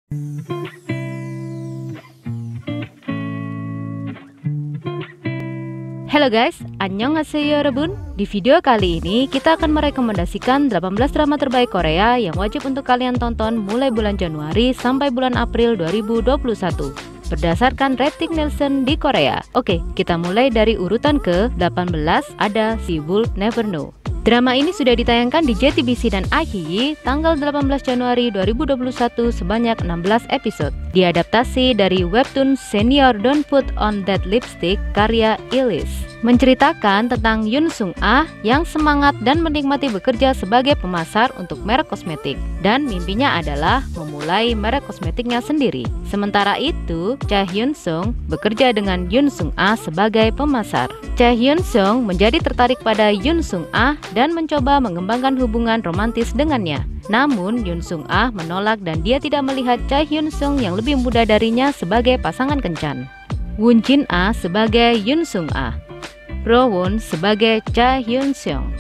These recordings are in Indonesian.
Halo guys, annyeonghaseyo 여러분. Di video kali ini kita akan merekomendasikan 18 drama terbaik Korea yang wajib untuk kalian tonton mulai bulan Januari sampai bulan April 2021 berdasarkan rating Nielsen di Korea. Oke, kita mulai dari urutan ke-18, ada She Would Never Know. Drama ini sudah ditayangkan di JTBC dan iQIYI tanggal 18 Januari 2021 sebanyak 16 episode. Diadaptasi dari webtoon Senior Don't Put On That Lipstick karya Elise. Menceritakan tentang Yoon Sung Ah yang semangat dan menikmati bekerja sebagai pemasar untuk merek kosmetik dan mimpinya adalah memulai merek kosmetiknya sendiri. Sementara itu, Cha Hyun Sung bekerja dengan Yoon Sung Ah sebagai pemasar. Cha Hyun Sung menjadi tertarik pada Yoon Sung Ah dan mencoba mengembangkan hubungan romantis dengannya. Namun Yoon Sung Ah menolak dan dia tidak melihat Cha Hyun Sung yang lebih muda darinya sebagai pasangan kencan. Woon Jin Ah sebagai Yoon Sung Ah, Ro Won sebagai Cha Hyun Sung.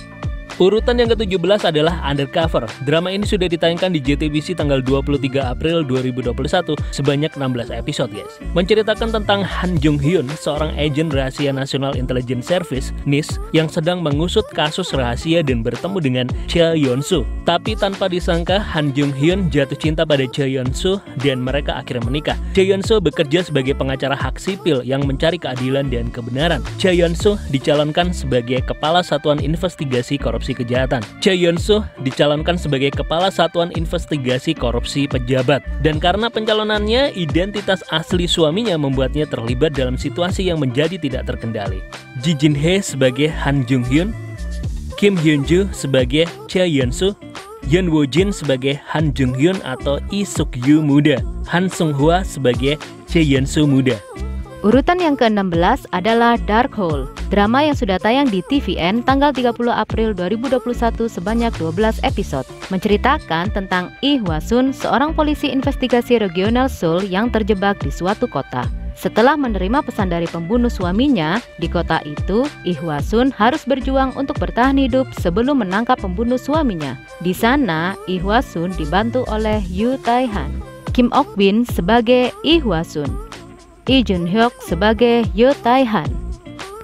Urutan yang ke-17 adalah Undercover. Drama ini sudah ditayangkan di JTBC tanggal 23 April 2021 sebanyak 16 episode guys. Menceritakan tentang Han Jung Hyun, seorang agen rahasia National Intelligence Service (NIS) yang sedang mengusut kasus rahasia dan bertemu dengan Cha Yeon Soo. Tapi tanpa disangka Han Jung Hyun jatuh cinta pada Cha Yeon Soo dan mereka akhirnya menikah. Cha Yeon Soo bekerja sebagai pengacara hak sipil yang mencari keadilan dan kebenaran. Cha Yeon Soo dicalonkan sebagai Kepala Satuan Investigasi Korupsi Kejahatan. Cha Yeon Soo dicalonkan sebagai Kepala Satuan Investigasi Korupsi Pejabat. Dan karena pencalonannya, identitas asli suaminya membuatnya terlibat dalam situasi yang menjadi tidak terkendali. Ji Jin Hye sebagai Han Jung Hyun, Kim Hyun Joo sebagai Cha Yeon Soo, Yeon Woo Jin sebagai Han Jung Hyun atau Lee Suk Yoo muda, Han Sung Hwa sebagai Cha Yeon Soo muda. Urutan yang ke-16 adalah Dark Hole, drama yang sudah tayang di TVN tanggal 30 April 2021 sebanyak 12 episode. Menceritakan tentang Lee Hwa Sun, seorang polisi investigasi regional Seoul yang terjebak di suatu kota. Setelah menerima pesan dari pembunuh suaminya, di kota itu, Lee Hwa Sun harus berjuang untuk bertahan hidup sebelum menangkap pembunuh suaminya. Di sana, Lee Hwa Sun dibantu oleh Yoo Tae-han, Kim Ok Bin sebagai Lee Hwa Sun, Lee Jun Hyuk sebagai Yoo Tae-han.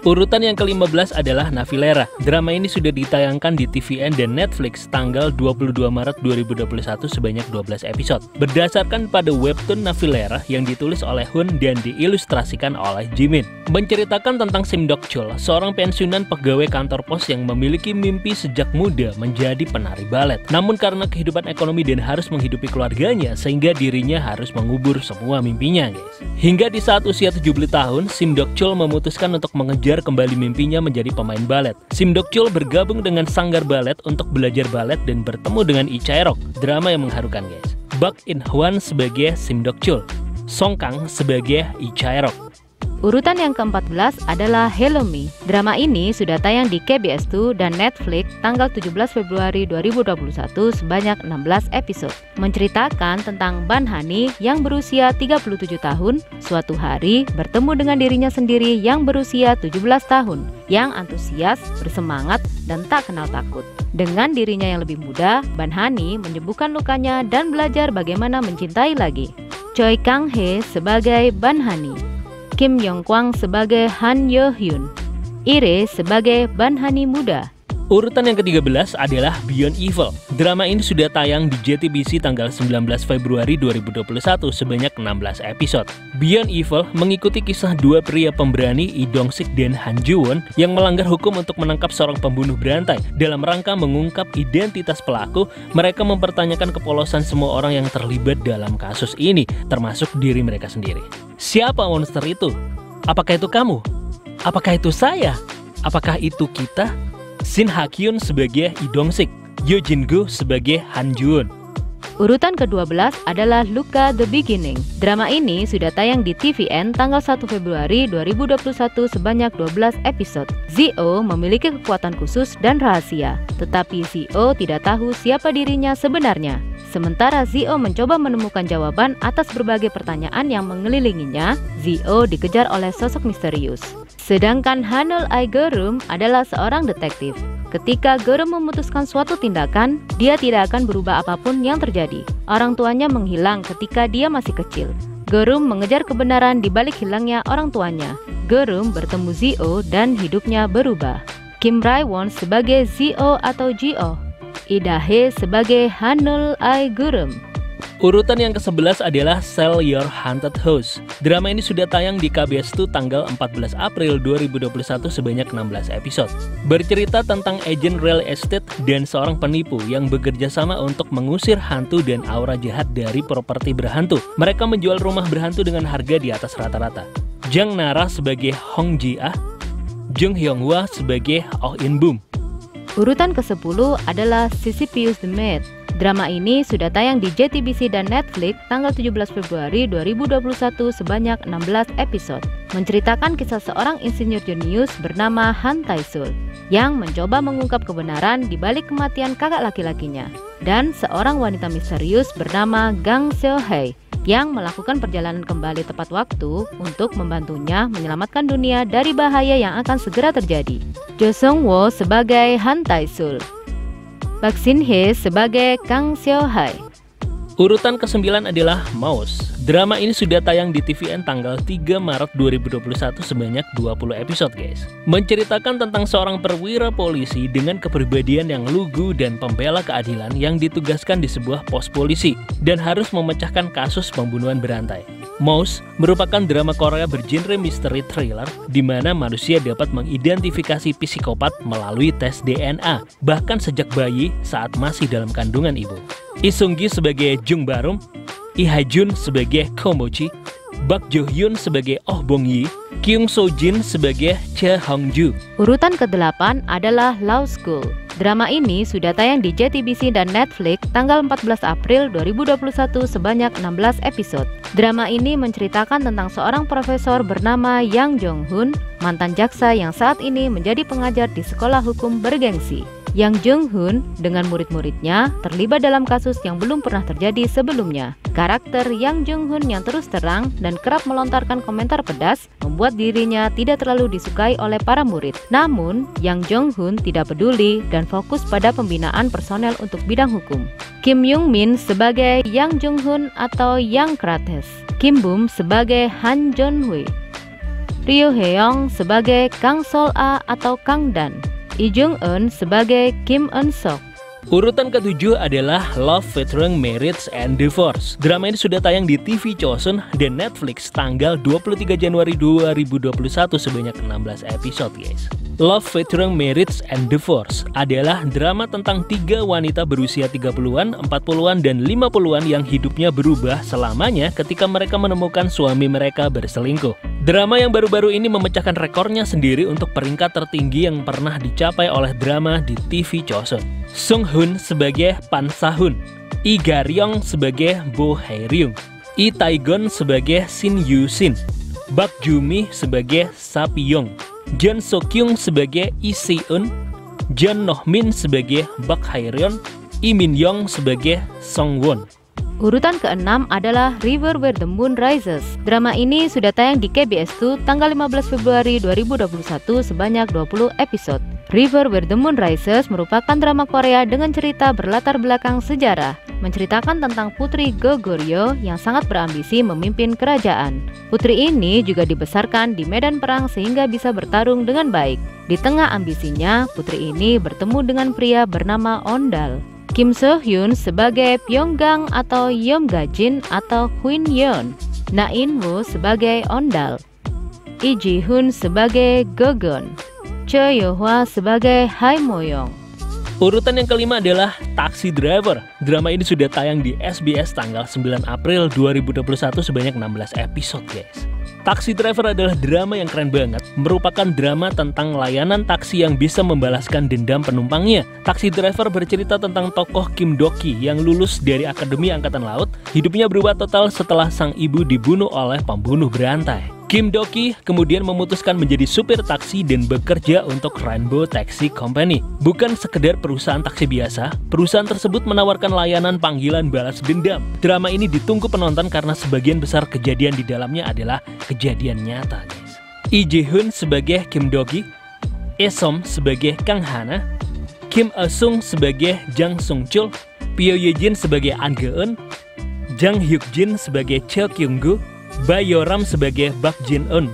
Urutan yang ke-15 adalah Navillera. Drama ini sudah ditayangkan di TVN dan Netflix tanggal 22 Maret 2021 sebanyak 12 episode. Berdasarkan pada webtoon Navillera yang ditulis oleh Hun dan diilustrasikan oleh Jimin. Menceritakan tentang Sim Dok Chul, seorang pensiunan pegawai kantor pos yang memiliki mimpi sejak muda menjadi penari balet. Namun karena kehidupan ekonomi dan harus menghidupi keluarganya, sehingga dirinya harus mengubur semua mimpinya guys. Hingga di saat usia 70 tahun, Sim Dok Chul memutuskan untuk mengejar kembali mimpinya menjadi pemain balet. Sim Dok Chul bergabung dengan sanggar balet untuk belajar balet dan bertemu dengan Lee Chae-rok. Drama yang mengharukan guys. Bak In Hwan sebagai Sim Dok Chul, Song Kang sebagai Lee Chae-rok. Urutan yang ke-14 adalah Hello Me. Drama ini sudah tayang di KBS 2 dan Netflix tanggal 17 Februari 2021 sebanyak 16 episode. Menceritakan tentang Ban Hani yang berusia 37 tahun, suatu hari bertemu dengan dirinya sendiri yang berusia 17 tahun, yang antusias, bersemangat, dan tak kenal takut. Dengan dirinya yang lebih muda, Ban Hani menyembuhkan lukanya dan belajar bagaimana mencintai lagi. Choi Kang Hye sebagai Ban Hani, Kim Yong Kwang sebagai Han Yo Hyun, Ire sebagai Ban Hani muda. Urutan yang ke-13 adalah Beyond Evil. Drama ini sudah tayang di JTBC tanggal 19 Februari 2021 sebanyak 16 episode. Beyond Evil mengikuti kisah dua pria pemberani Lee Dong Sik dan Han Joo Won yang melanggar hukum untuk menangkap seorang pembunuh berantai. Dalam rangka mengungkap identitas pelaku, mereka mempertanyakan kepolosan semua orang yang terlibat dalam kasus ini, termasuk diri mereka sendiri. Siapa monster itu? Apakah itu kamu? Apakah itu saya? Apakah itu kita? Shin Ha-kyun sebagai Lee Dong Sik, Yoo Jin-gu sebagai Han Joo Won. Urutan ke-12 adalah Luka The Beginning. Drama ini sudah tayang di TVN tanggal 1 Februari 2021 sebanyak 12 episode. Zio memiliki kekuatan khusus dan rahasia, tetapi Zio tidak tahu siapa dirinya sebenarnya. Sementara Zio mencoba menemukan jawaban atas berbagai pertanyaan yang mengelilinginya, Zio dikejar oleh sosok misterius. Sedangkan Hanul Ae-geum adalah seorang detektif. Ketika Gerum memutuskan suatu tindakan, dia tidak akan berubah apapun yang terjadi. Orang tuanya menghilang ketika dia masih kecil. Gerum mengejar kebenaran di balik hilangnya orang tuanya. Gerum bertemu Zio dan hidupnya berubah. Kim Rae-won sebagai Zio atau Gio. Lee Da-hye sebagai Hanul Ae Gerum. Urutan yang ke-11 adalah Sell Your Haunted House. Drama ini sudah tayang di KBS 2 tanggal 14 April 2021 sebanyak 16 episode. Bercerita tentang agen real estate dan seorang penipu yang bekerja sama untuk mengusir hantu dan aura jahat dari properti berhantu. Mereka menjual rumah berhantu dengan harga di atas rata-rata. Jang Nara sebagai Hong Ji-ah, Jung Hyung-hwa sebagai Oh In-bum. Urutan ke-10 adalah Sisyphus the Myth. Drama ini sudah tayang di JTBC dan Netflix tanggal 17 Februari 2021 sebanyak 16 episode. Menceritakan kisah seorang insinyur jenius bernama Han Tae-sul yang mencoba mengungkap kebenaran di balik kematian kakak laki-lakinya, dan seorang wanita misterius bernama Gang Seo-hae yang melakukan perjalanan kembali tepat waktu untuk membantunya menyelamatkan dunia dari bahaya yang akan segera terjadi. Jo Sung-woo sebagai Han Tae-sul, Park Shin-hye sebagai Kang Seo-hae. Urutan ke-9 adalah Mouse. Drama ini sudah tayang di TVN tanggal 3 Maret 2021 sebanyak 20 episode guys. Menceritakan tentang seorang perwira polisi dengan kepribadian yang lugu dan pembela keadilan yang ditugaskan di sebuah pos polisi dan harus memecahkan kasus pembunuhan berantai. Mouse merupakan drama Korea bergenre misteri thriller di mana manusia dapat mengidentifikasi psikopat melalui tes DNA, bahkan sejak bayi saat masih dalam kandungan ibu. Lee Seung-gi sebagai Jung Barum, Lee Ha-jun sebagai Ko Mochi, Bak Jo-hyun sebagai Oh Bong-yi, Kyung So-jin sebagai Cha Hong-ju. Urutan ke-8 adalah Law School. Drama ini sudah tayang di JTBC dan Netflix tanggal 14 April 2021 sebanyak 16 episode. Drama ini menceritakan tentang seorang profesor bernama Yang Jong-hun, mantan jaksa yang saat ini menjadi pengajar di sekolah hukum bergengsi. Yang Jong-hun dengan murid-muridnya terlibat dalam kasus yang belum pernah terjadi sebelumnya. Karakter Yang Jong-hun yang terus terang dan kerap melontarkan komentar pedas membuat dirinya tidak terlalu disukai oleh para murid. Namun, Yang Jong-hun tidak peduli dan fokus pada pembinaan personel untuk bidang hukum. Kim Young-min sebagai Yang Jong-hun atau Yang Krates, Kim Bum sebagai Han Jon-hui, Ryo Hae-young sebagai Kang Sol-a atau Kang Dan, Lee Jung-eun sebagai Kim Eun-sok. Urutan ke-7 adalah Love featuring Marriage and Divorce. Drama ini sudah tayang di TV Chosun dan Netflix tanggal 23 Januari 2021 sebanyak 16 episode guys. Love featuring Marriage and Divorce adalah drama tentang 3 wanita berusia 30-an, 40-an, dan 50-an yang hidupnya berubah selamanya ketika mereka menemukan suami mereka berselingkuh. Drama yang baru-baru ini memecahkan rekornya sendiri untuk peringkat tertinggi yang pernah dicapai oleh drama di TV Chosun. Sung Hoon sebagai Pan Sa-hun, Lee Ga-ryong sebagai Bo Hae-ryung, Lee Tae-gon sebagai Shin Yu-shin, Bak Ju-mi sebagai Sa Pi-yong, Jeon So-kyung sebagai Lee Se-eun, Jeon No-min sebagai Bak Hae-ryon, Lee Min-yong sebagai Song-won. Urutan ke-6 adalah River Where the Moon Rises. Drama ini sudah tayang di KBS 2 tanggal 15 Februari 2021 sebanyak 20 episode. River Where the Moon Rises merupakan drama Korea dengan cerita berlatar belakang sejarah, menceritakan tentang Putri Go Goryeo yang sangat berambisi memimpin kerajaan. Putri ini juga dibesarkan di medan perang sehingga bisa bertarung dengan baik. Di tengah ambisinya, putri ini bertemu dengan pria bernama Ondal. Kim So-hyun sebagai Pyonggang atau Yeom Ga-jin atau Huynh Yeon, Na In-woo sebagai Ondal, Lee Ji-hoon sebagai Go-gon, Cho Yo-hwa sebagai Hae Mo-young. Urutan yang kelima adalah Taxi Driver. Drama ini sudah tayang di SBS tanggal 9 April 2021 sebanyak 16 episode guys. Taxi Driver adalah drama yang keren banget, merupakan drama tentang layanan taksi yang bisa membalaskan dendam penumpangnya. Taxi Driver bercerita tentang tokoh Kim Do-ki yang lulus dari Akademi Angkatan Laut, hidupnya berubah total setelah sang ibu dibunuh oleh pembunuh berantai. Kim Do-ki kemudian memutuskan menjadi supir taksi dan bekerja untuk Rainbow Taxi Company. Bukan sekedar perusahaan taksi biasa, perusahaan tersebut menawarkan layanan panggilan balas dendam. Drama ini ditunggu penonton karena sebagian besar kejadian di dalamnya adalah kejadian nyata guys. Lee Ji-hoon sebagai Kim Do-ki, Esom sebagai Kang Hana, Kim Eusung sebagai Jang Sung Chul, Pyo Ye Jin sebagai An Ge Eun, Jang Hyuk Jin sebagai Cheo Kyung Gu, Ba Yoram sebagai Bak Jin Eun.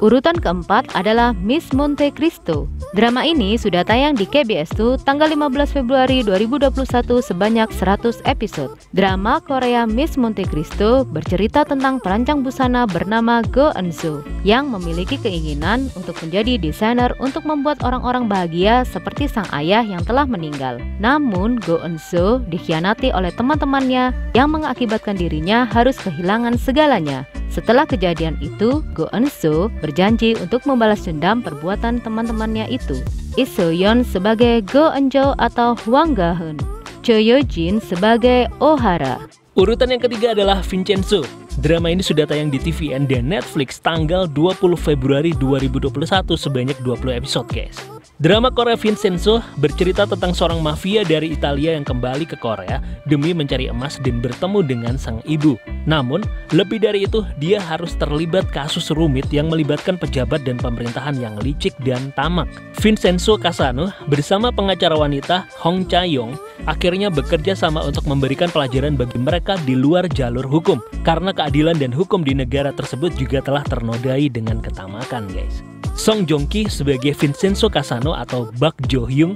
Urutan keempat adalah Miss Monte Cristo. Drama ini sudah tayang di KBS 2 tanggal 15 Februari 2021 sebanyak 100 episode. Drama Korea Miss Monte Cristo bercerita tentang perancang busana bernama Go Eun-soo yang memiliki keinginan untuk menjadi desainer untuk membuat orang-orang bahagia seperti sang ayah yang telah meninggal. Namun Go Eun-soo dikhianati oleh teman-temannya yang mengakibatkan dirinya harus kehilangan segalanya. Setelah kejadian itu, Go Eun-soo berjanji untuk membalas dendam perbuatan teman-temannya itu. Lee So-yeon sebagai Go Eun-jo atau Hwang Ga-heun, Cho Yo-jin sebagai Oh Hara. Urutan yang ketiga adalah Vincenzo. Drama ini sudah tayang di TVN dan Netflix tanggal 20 Februari 2021 sebanyak 20 episode guys. Drama Korea Vincenzo bercerita tentang seorang mafia dari Italia yang kembali ke Korea demi mencari emas dan bertemu dengan sang ibu. Namun, lebih dari itu, dia harus terlibat kasus rumit yang melibatkan pejabat dan pemerintahan yang licik dan tamak. Vincenzo Casano bersama pengacara wanita Hong Cha-yong akhirnya bekerja sama untuk memberikan pelajaran bagi mereka di luar jalur hukum, karena keadilan dan hukum di negara tersebut juga telah ternodai dengan ketamakan guys. Song Joong-ki sebagai Vincenzo Casano atau Bak Jo-hyung,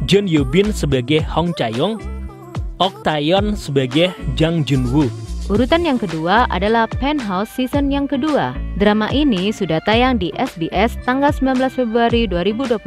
Jeon Yo-bin sebagai Hong Cha-yong, Ok Tae-yeon sebagai Jang Jun-woo. Urutan yang kedua adalah Penthouse season yang kedua. Drama ini sudah tayang di SBS tanggal 19 Februari 2021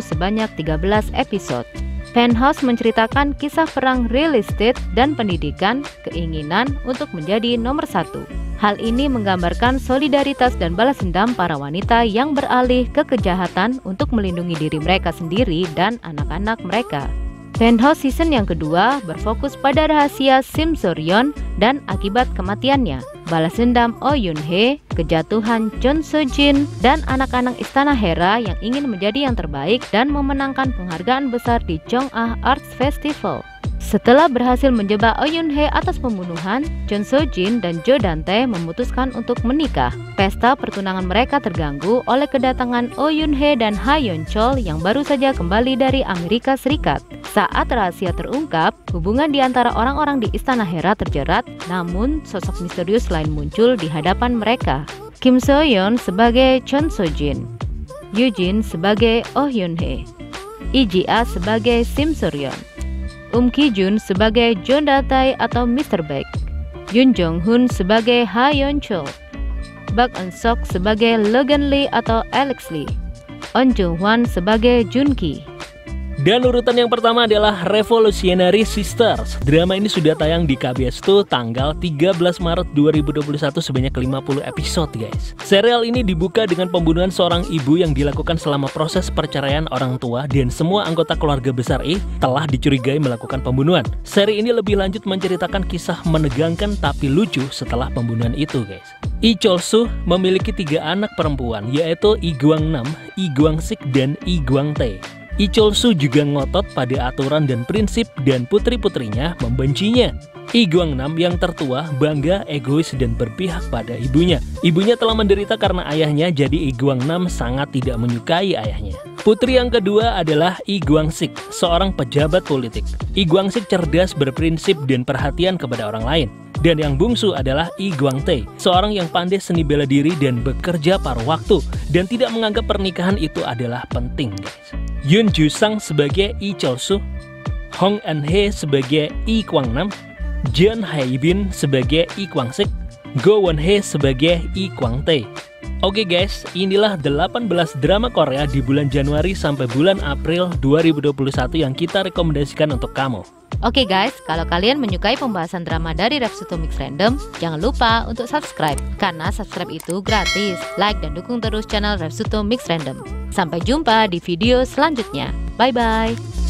sebanyak 13 episode. Penthouse menceritakan kisah perang real estate dan pendidikan, keinginan untuk menjadi nomor satu. Hal ini menggambarkan solidaritas dan balas dendam para wanita yang beralih ke kejahatan untuk melindungi diri mereka sendiri dan anak-anak mereka. Penthouse season yang kedua berfokus pada rahasia Sim So-yeon dan akibat kematiannya, balas dendam Oh Yoon-hye, kejatuhan Chon So-jin, dan anak-anak Istana Hera yang ingin menjadi yang terbaik dan memenangkan penghargaan besar di Chongah Arts Festival. Setelah berhasil menjebak Oh Yoon-hye atas pembunuhan, Chon So-jin dan Jo Dan-tae memutuskan untuk menikah. Pesta pertunangan mereka terganggu oleh kedatangan Oh Yoon-hye dan Ha Yeon-chol yang baru saja kembali dari Amerika Serikat. Saat rahasia terungkap, hubungan di antara orang-orang di Istana Hera terjerat, namun sosok misterius lain muncul di hadapan mereka. Kim So-yeon sebagai Chon So-jin, Yoo Jin sebagai Oh Yoon-hye, Lee Ji-ah sebagai Sim So-yeon, Ki-jun sebagai Jo Dan-tae atau Mr. Baek, Yoon Jong-hun sebagai Ha Yeon-chol, Bak Eun-sok sebagai Logan Lee atau Alex Lee, On Jung-hwan sebagai Jun-ki. Dan urutan yang pertama adalah Revolutionary Sisters. Drama ini sudah tayang di KBS 2 tanggal 13 Maret 2021 sebanyak 50 episode guys. Serial ini dibuka dengan pembunuhan seorang ibu yang dilakukan selama proses perceraian orang tua dan semua anggota keluarga besar telah dicurigai melakukan pembunuhan. Seri ini lebih lanjut menceritakan kisah menegangkan tapi lucu setelah pembunuhan itu guys. Lee Chol-soo memiliki 3 anak perempuan yaitu Lee Gwang-nam, Lee Gwang-sik, dan Lee Gwang-tae. Lee Chol-soo juga ngotot pada aturan dan prinsip dan putri-putrinya membencinya. Lee Gwang-nam yang tertua bangga, egois, dan berpihak pada ibunya. Ibunya telah menderita karena ayahnya, jadi Lee Gwang-nam sangat tidak menyukai ayahnya. Putri yang kedua adalah Lee Gwang-sik, seorang pejabat politik. Lee Gwang-sik cerdas, berprinsip, dan perhatian kepada orang lain. Dan yang bungsu adalah Lee Gwang-tae, seorang yang pandai seni bela diri dan bekerja paruh waktu, dan tidak menganggap pernikahan itu adalah penting guys. Yoon Ju-sang sebagai Lee Chol-soo, Hong Eun-hye sebagai Lee Kwang-nam, Jeon Hae-bin sebagai Lee Kwang-sik, Go Won-hye sebagai Lee Kwang-tae. Oke guys, inilah 18 drama Korea di bulan Januari sampai bulan April 2021 yang kita rekomendasikan untuk kamu. Oke guys, kalau kalian menyukai pembahasan drama dari Rapsuto Mix Random, jangan lupa untuk subscribe, karena subscribe itu gratis. Like dan dukung terus channel Rapsuto Mix Random. Sampai jumpa di video selanjutnya. Bye-bye.